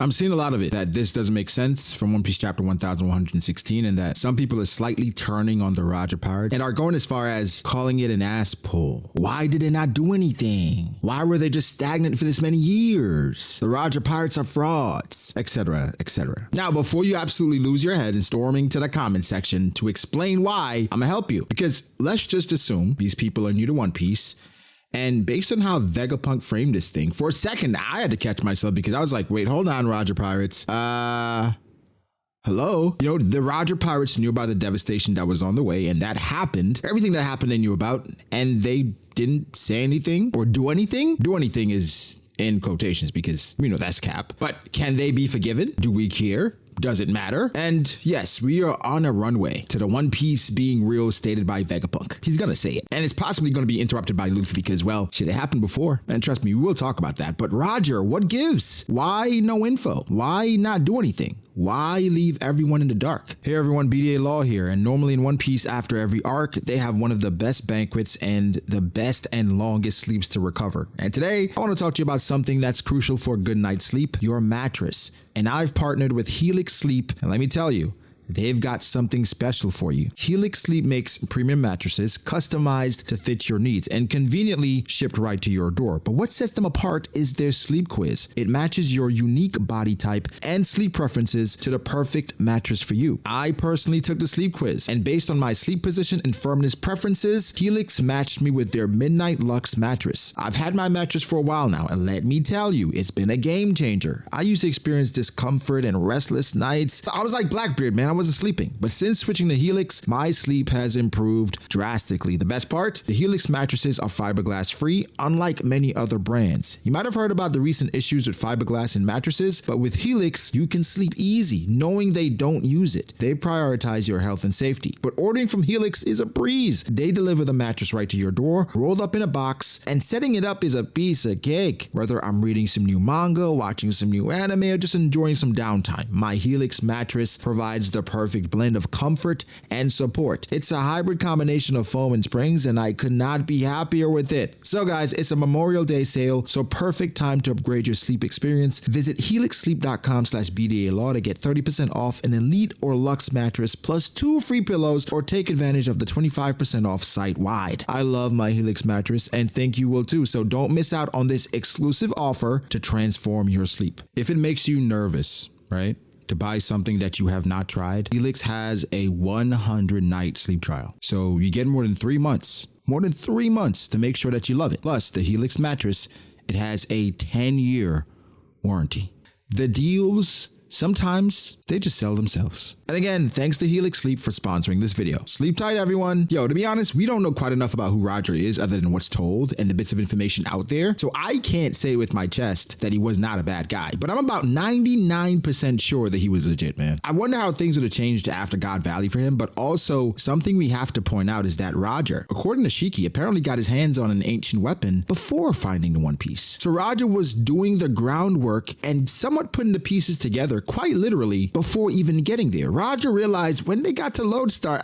I'm seeing a lot of it, that this doesn't make sense from One Piece chapter 1116, and that some people are slightly turning on the Roger Pirate and are going as far as calling it an ass pull. Why did they not do anything? Why were they just stagnant for this many years? The Roger Pirates are frauds, etc., etc. Now, before you absolutely lose your head and storming to the comment section to explain why, I'm gonna help you, because let's just assume these people are new to One Piece. And based on how Vegapunk framed this thing, for a second, I had to catch myself because I was like, wait, hold on, Roger Pirates. Hello? You know, the Roger Pirates knew about the devastation that was on the way, and that happened. Everything that happened they knew about, and they didn't say anything or do anything. Do anything is in quotations because we know that's cap. But can they be forgiven? Do we care? Does it matter? And yes, we are on a runway to the One Piece being real stated by Vegapunk. He's gonna say it. And it's possibly gonna be interrupted by Luffy because, well, shit, it happened before. And trust me, we will talk about that. But Roger, what gives? Why no info? Why not do anything? Why leave everyone in the dark? Hey everyone, B.D.A. Law here, and normally in One Piece after every arc, they have one of the best banquets and the best and longest sleeps to recover. And today, I want to talk to you about something that's crucial for a good night's sleep, your mattress. And I've partnered with Helix Sleep, and let me tell you, they've got something special for you. Helix Sleep makes premium mattresses customized to fit your needs and conveniently shipped right to your door. But what sets them apart is their sleep quiz. It matches your unique body type and sleep preferences to the perfect mattress for you. I personally took the sleep quiz, and based on my sleep position and firmness preferences, Helix matched me with their Midnight Luxe mattress. I've had my mattress for a while now, and let me tell you, it's been a game changer. I used to experience discomfort and restless nights. I was like Blackbeard, man. I wasn't sleeping, but since switching to Helix, my sleep has improved drastically. The best part, the Helix mattresses are fiberglass free, unlike many other brands. You might have heard about the recent issues with fiberglass in mattresses, but with Helix, you can sleep easy, knowing they don't use it. They prioritize your health and safety. But ordering from Helix is a breeze. They deliver the mattress right to your door, rolled up in a box, and setting it up is a piece of cake. Whether I'm reading some new manga, watching some new anime, or just enjoying some downtime, my Helix mattress provides the perfect blend of comfort and support. It's a hybrid combination of foam and springs, and I could not be happier with it. So guys, it's a Memorial Day sale, so perfect time to upgrade your sleep experience. Visit helixsleep.com/BDA Law to get 30% off an Elite or Luxe mattress plus 2 free pillows, or take advantage of the 25% off site-wide. I love my Helix mattress, and think you will too, so don't miss out on this exclusive offer to transform your sleep. If it makes you nervous, right, to buy something that you have not tried, Helix has a 100-night sleep trial. So you get more than 3 months to make sure that you love it. Plus, the Helix mattress, it has a 10-year warranty. The deals, sometimes they just sell themselves. And again, thanks to Helix Sleep for sponsoring this video. Sleep tight, everyone. Yo, to be honest, we don't know quite enough about who Roger is other than what's told and the bits of information out there. So I can't say with my chest that he was not a bad guy, but I'm about 99% sure that he was legit, man. I wonder how things would have changed after God Valley for him, but also something we have to point out is that Roger, according to Shiki, apparently got his hands on an ancient weapon before finding the One Piece. So Roger was doing the groundwork and somewhat putting the pieces together quite literally before even getting there. Roger realized when they got to Lodestar,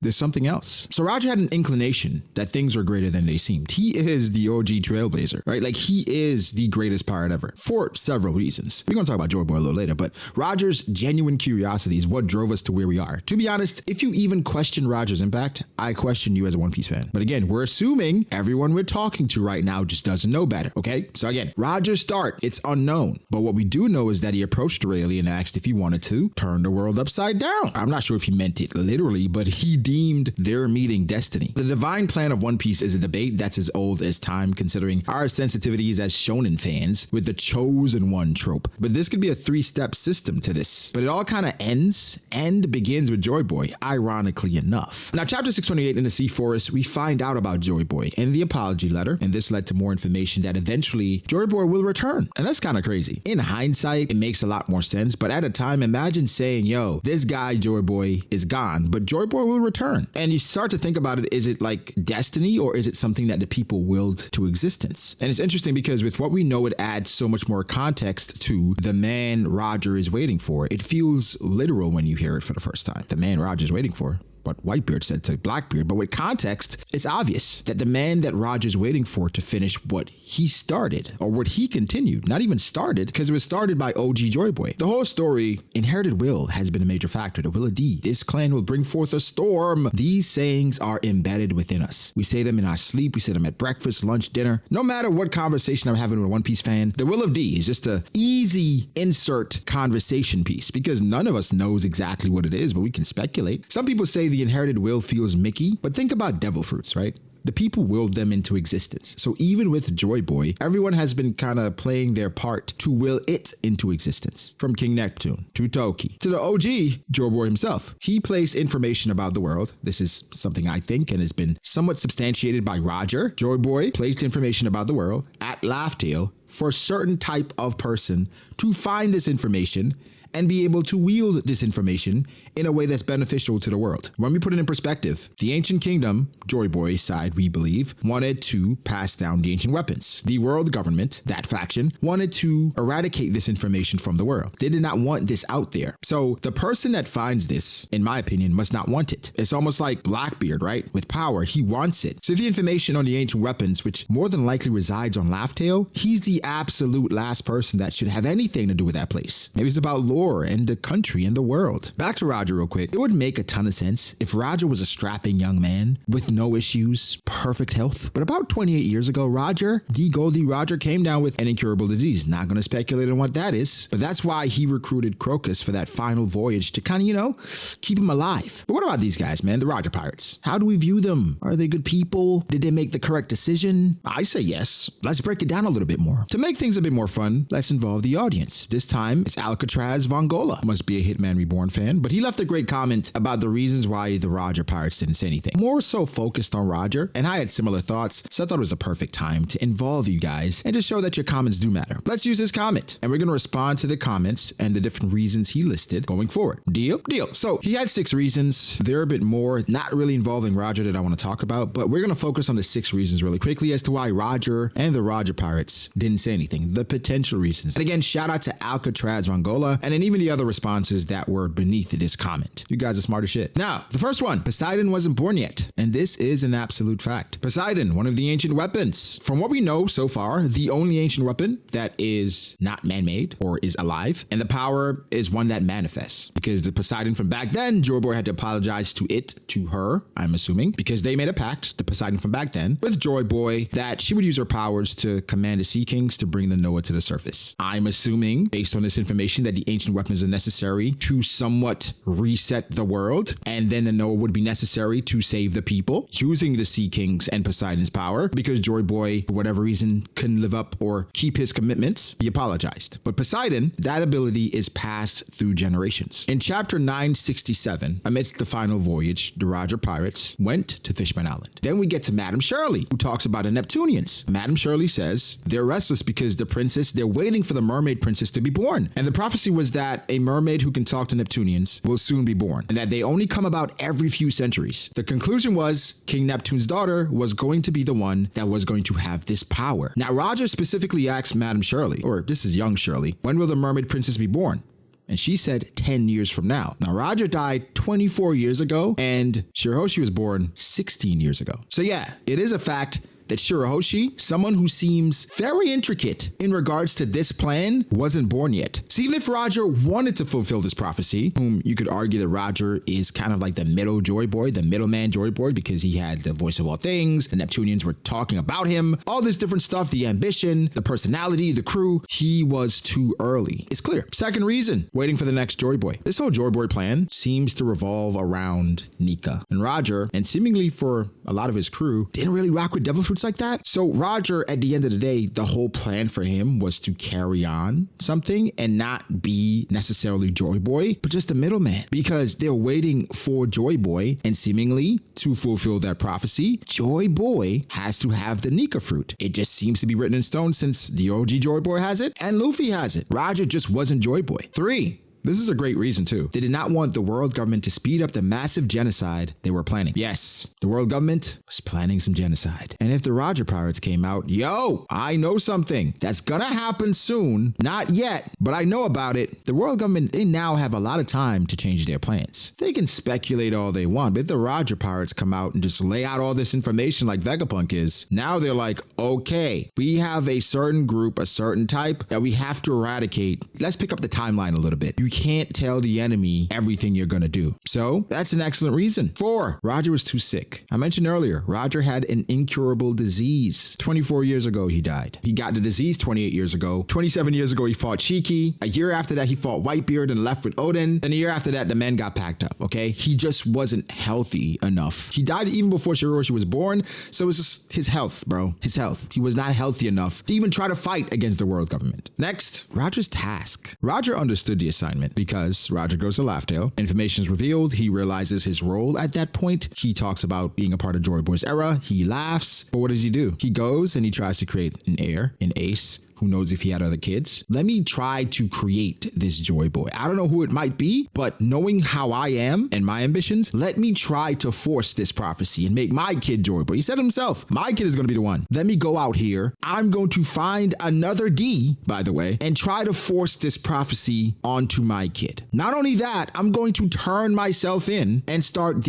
there's something else. So Roger had an inclination that things were greater than they seemed. He is the OG trailblazer, right? Like, he is the greatest pirate ever for several reasons. We're gonna talk about Joy Boy a little later, but Roger's genuine curiosity is what drove us to where we are. To be honest, if you even question Roger's impact, I question you as a One Piece fan. But again, we're assuming everyone we're talking to right now just doesn't know better, okay? So again, Roger's start, it's unknown. But what we do know is that he approached Rayleigh and asked if he wanted to turn the world upside down. I'm not sure if he meant it literally, but he deemed their meeting destiny. The divine plan of One Piece is a debate that's as old as time, considering our sensitivities as shonen fans with the chosen one trope. But this could be a 3-step system to this. But it all kind of ends and begins with Joy Boy, ironically enough. Now, chapter 628 in the Sea Forest, we find out about Joy Boy and the apology letter, and this led to more information that eventually Joy Boy will return. And that's kind of crazy. In hindsight, it makes a lot more sense, but at a time, imagine saying, yo, this guy Joy Boy is gone, but Joy Boy will return. And you start to think about it, is it like destiny, or is it something that the people willed to existence? And it's interesting because with what we know, it adds so much more context to the man Roger is waiting for. It feels literal when you hear it for the first time. The man Roger is waiting for. what Whitebeard said to Blackbeard, but with context, it's obvious that the man that Roger's waiting for to finish what he started, or what he continued, not even started, because it was started by OG Joyboy. The whole story, inherited will has been a major factor. The will of D. This clan will bring forth a storm. These sayings are embedded within us. We say them in our sleep. We say them at breakfast, lunch, dinner. No matter what conversation I'm having with a One Piece fan, the will of D is just a easy insert conversation piece because none of us knows exactly what it is, but we can speculate. Some people say the inherited will feels Mickey, but think about devil fruits, right? The people willed them into existence. So even with Joy Boy, everyone has been kind of playing their part to will it into existence. From King Neptune to Toki to the OG Joy Boy himself. He placed information about the world. This is something I think and has been somewhat substantiated by Roger. Joy Boy placed information about the world at Laugh-Tale for a certain type of person to find this information and be able to wield this information in a way that's beneficial to the world. When we put it in perspective, the Ancient Kingdom, Joy Boy's side, we believe, wanted to pass down the ancient weapons. The world government, that faction, wanted to eradicate this information from the world. They did not want this out there. So the person that finds this, in my opinion, must not want it. It's almost like Blackbeard, right? With power, he wants it. So the information on the ancient weapons, which more than likely resides on Laugh-Tale, he's the absolute last person that should have anything to do with that place. Maybe it's about lore and the country and the world. Back to Roger real quick. It would make a ton of sense if Roger was a strapping young man with no issues, perfect health. But about 28 years ago, Roger, D. Goldie Roger, came down with an incurable disease. Not going to speculate on what that is, but that's why he recruited Crocus for that final voyage to kind of, keep him alive. But what about these guys, man? The Roger Pirates. How do we view them? Are they good people? Did they make the correct decision? I say yes. Let's break it down a little bit more. To make things a bit more fun, let's involve the audience. This time, it's Alcatraz Vongola. Must be a Hitman Reborn fan, but he left a great comment about the reasons why the Roger Pirates didn't say anything. More so focused on Roger, and I had similar thoughts, so I thought it was a perfect time to involve you guys and just show that your comments do matter. Let's use his comment, and we're going to respond to the comments and the different reasons he listed going forward. Deal? Deal. So he had 6 reasons. There are a bit more, not really involving Roger, that I want to talk about, but we're going to focus on the 6 reasons really quickly as to why Roger and the Roger Pirates didn't say anything. The potential reasons. And again, shout out to Alcatraz Vongola, and then even the other responses that were beneath this comment. You guys are smart as shit. Now, the first one, Poseidon wasn't born yet. And this is an absolute fact. Poseidon, one of the ancient weapons. From what we know so far, the only ancient weapon that is not man-made or is alive. And the power is one that manifests. Because the Poseidon from back then, Joy Boy had to apologize to her, I'm assuming, because they made a pact, the Poseidon from back then, with Joy Boy, that she would use her powers to command the Sea Kings to bring the Noah to the surface. I'm assuming, based on this information, that the ancient weapons are necessary to somewhat reset the world, and then the Noah would be necessary to save the people using the Sea Kings and Poseidon's power, because Joy Boy, for whatever reason, couldn't live up or keep his commitments. He apologized. But Poseidon, that ability is passed through generations. In chapter 967, amidst the final voyage, the Roger Pirates went to Fishman Island. Then we get to Madame Shirley, who talks about the Neptunians. Madame Shirley says they're restless because they're waiting for the mermaid princess to be born. And the prophecy was that a mermaid who can talk to Neptunians will soon be born, and that they only come about every few centuries. The conclusion was King Neptune's daughter was going to be the one that was going to have this power. Now, Roger specifically asked Madame Shirley, or this is young Shirley, when will the mermaid princess be born? And she said 10 years from now. Now, Roger died 24 years ago, and Shirahoshi was born 16 years ago. So yeah, it is a fact that Shirahoshi, someone who seems very intricate in regards to this plan, wasn't born yet. So even if Roger wanted to fulfill this prophecy, whom you could argue that Roger is kind of like the middle Joy Boy, the middleman Joy Boy, because he had the voice of all things, the Neptunians were talking about him, all this different stuff, the ambition, the personality, the crew, he was too early. It's clear. Second reason, waiting for the next Joy Boy. This whole Joy Boy plan seems to revolve around Nika. And Roger, and seemingly for a lot of his crew, didn't really rock with devil fruits like that. So Roger, at the end of the day, the whole plan for him was to carry on something and not be necessarily Joy Boy, but just a middleman, because they're waiting for Joy Boy, and seemingly to fulfill that prophecy, Joy Boy has to have the Nika fruit. It just seems to be written in stone since the OG Joy Boy has it and Luffy has it. Roger just wasn't Joy Boy. 3. This is a great reason too. They did not want the world government to speed up the massive genocide they were planning. Yes, the world government was planning some genocide. And if the Roger Pirates came out, yo, I know something that's gonna happen soon. Not yet, but I know about it. The world government, they now have a lot of time to change their plans. They can speculate all they want, but if the Roger Pirates come out and just lay out all this information like Vegapunk is, now they're like, okay, we have a certain group, a certain type that we have to eradicate. Let's pick up the timeline a little bit. You can't tell the enemy everything you're gonna do. So that's an excellent reason. 4, Roger was too sick. I mentioned earlier, Roger had an incurable disease. 24 years ago, he died. He got the disease 28 years ago. 27 years ago, he fought Shiki. A year after that, he fought Whitebeard and left with Odin. Then a year after that, the men got packed up, okay? He just wasn't healthy enough. He died even before Shiroshi was born, so it was just his health, bro. His health. He was not healthy enough to even try to fight against the world government. Next, Roger's task. Roger understood the assignment because Roger goes to Laughdale. Information is revealed. He realizes his role at that point. He talks about being a part of Joy Boy's era. He laughs. But what does he do? He goes and he tries to create an heir, an ace. Who knows if he had other kids? Let me try to create this Joy Boy. I don't know who it might be, but knowing how I am and my ambitions, let me try to force this prophecy and make my kid Joy Boy. He said himself, my kid is going to be the one. Let me go out here. I'm going to find another D, by the way, and try to force this prophecy onto my kid. Not only that, I'm going to turn myself in and start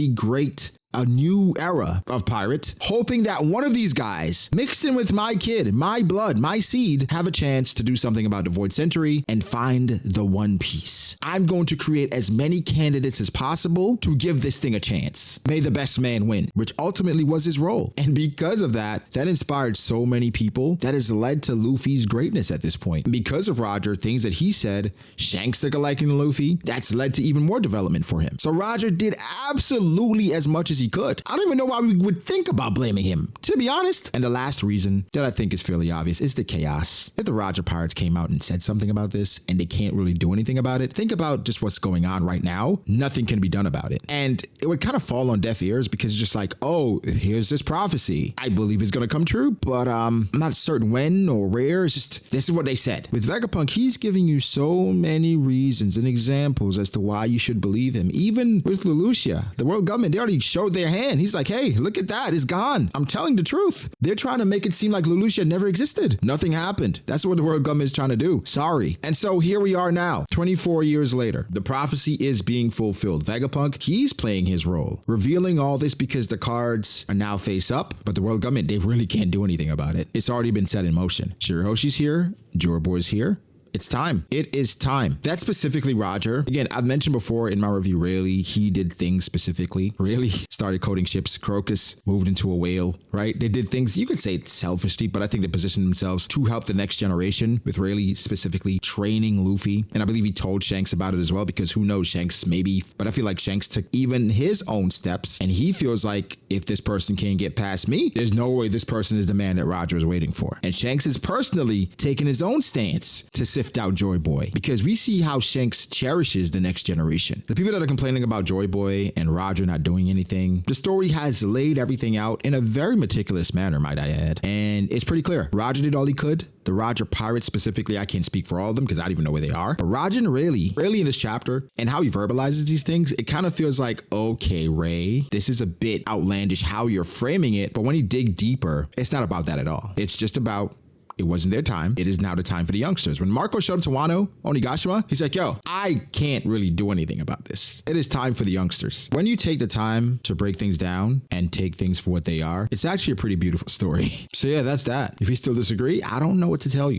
a new era of pirates, hoping that one of these guys, mixed in with my kid, my blood, my seed, have a chance to do something about the Void Century and find the One Piece. I'm going to create as many candidates as possible to give this thing a chance. May the best man win, which ultimately was his role. And because of that inspired so many people that has led to Luffy's greatness at this point. And because of Roger, things that he said, Shanks took a liking to Luffy, that's led to even more development for him. So Roger did absolutely as much as he could. I don't even know why we would think about blaming him, to be honest. And the last reason that I think is fairly obvious is the chaos. If the Roger Pirates came out and said something about this and they can't really do anything about it, think about just what's going on right now. Nothing can be done about it. And it would kind of fall on deaf ears because it's just like, oh, here's this prophecy. I believe it's going to come true, but I'm not certain when or where. It's just, this is what they said. With Vegapunk, he's giving you so many reasons and examples as to why you should believe him. Even with Lelouch, the world government, they already showed their hand. He's like, hey, look at that. It's gone. I'm telling the truth. They're trying to make it seem like Lelouch never existed. Nothing happened. That's what the world government is trying to do. Sorry. And so here we are now, 24 years later. The prophecy is being fulfilled. Vegapunk, he's playing his role, revealing all this because the cards are now face up, but the world government, they really can't do anything about it. It's already been set in motion. Shirihoshi's here. Joy Boy's here. It's time. It is time. That's specifically Roger. Again, I've mentioned before in my review, Rayleigh, he did things specifically. Rayleigh started coding ships. Crocus moved into a whale, right? They did things, you could say selfishly, but I think they positioned themselves to help the next generation, with Rayleigh specifically training Luffy. And I believe he told Shanks about it as well, because who knows, Shanks maybe, but I feel like Shanks took even his own steps, and he feels like if this person can't get past me, there's no way this person is the man that Roger is waiting for. And Shanks is personally taking his own stance to sift out Joy Boy, because we see how Shanks cherishes the next generation. The people that are complaining about Joy Boy and Roger not doing anything, the story has laid everything out in a very meticulous manner, might I add. And it's pretty clear. Roger did all he could. The Roger Pirates specifically, I can't speak for all of them because I don't even know where they are. But Roger and Rayleigh in this chapter and how he verbalizes these things, it kind of feels like, okay, Ray, this is a bit outlandish how you're framing it. But when you dig deeper, it's not about that at all. It's just about, it wasn't their time. It is now the time for the youngsters. When Marco showed up to Wano, Onigashima, he's like, yo, I can't really do anything about this. It is time for the youngsters. When you take the time to break things down and take things for what they are, it's actually a pretty beautiful story. So yeah, that's that. If you still disagree, I don't know what to tell you.